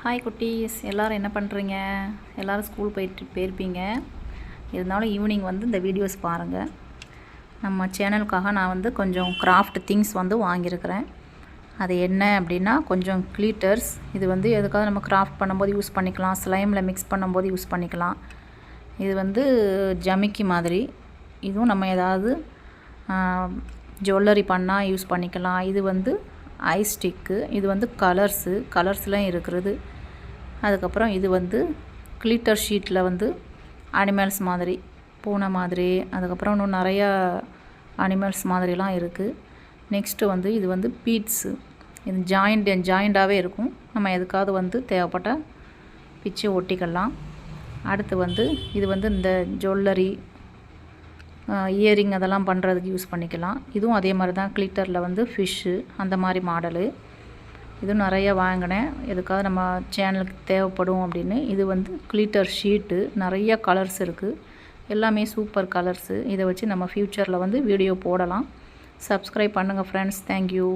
Hi குட்டீஸ், எல்லோரும் என்ன பண்ணுறீங்க? எல்லோரும் ஸ்கூல் போயிருப்பீங்க. இருந்தாலும் ஈவினிங் வந்து இந்த வீடியோஸ் பாருங்கள். நம்ம சேனலுக்காக நான் வந்து கொஞ்சம் கிராஃப்ட் திங்ஸ் வந்து வாங்கியிருக்கிறேன். அது என்ன அப்படின்னா கொஞ்சம் கிளிட்டர்ஸ். இது வந்து எதுக்காக நம்ம கிராஃப்ட் பண்ணும்போது யூஸ் பண்ணிக்கலாம், ஸ்லைமில் மிக்ஸ் பண்ணும்போது யூஸ் பண்ணிக்கலாம். இது வந்து ஜமிக்கி மாதிரி. இதுவும் நம்ம ஏதாவது ஜுவல்லரி பண்ணால் யூஸ் பண்ணிக்கலாம். இது வந்து ஐஸ் ஸ்டிக்கு. இது வந்து கலர்ஸ்லாம் இருக்கிறது. அதுக்கப்புறம் இது வந்து கிளிட்டர் ஷீட்டில் வந்து அனிமல்ஸ் மாதிரி, பூனை மாதிரி, அதுக்கப்புறம் இன்னும் நிறையா அனிமல்ஸ் மாதிரிலாம் இருக்குது. நெக்ஸ்ட்டு வந்து இது வந்து பீட்ஸு. இது ஜாயிண்டாகவே இருக்கும். நம்ம எதுக்காவது வந்து தேவைப்பட்டால் பிச்சு ஒட்டிக்கலாம். அடுத்து வந்து இது வந்து இந்த ஜுவல்லரி, இயரிங் அதெல்லாம் பண்ணுறதுக்கு யூஸ் பண்ணிக்கலாம். இதுவும் அதே மாதிரி தான், கிளிட்டரில் வந்து ஃபிஷ்ஷு அந்த மாதிரி மாடலு. இதுவும் நிறைய வாங்கினேன், எதுக்காவது நம்ம சேனலுக்கு தேவைப்படும் அப்படின்னு. இது வந்து கிளிட்டர் ஷீட்டு, நிறைய கலர்ஸ் இருக்குது, எல்லாமே சூப்பர் கலர்ஸு. இதை வச்சு நம்ம ஃப்யூச்சரில் வந்து வீடியோ போடலாம். சப்ஸ்கிரைப் பண்ணுங்கள் ஃப்ரெண்ட்ஸ். தேங்க்யூ.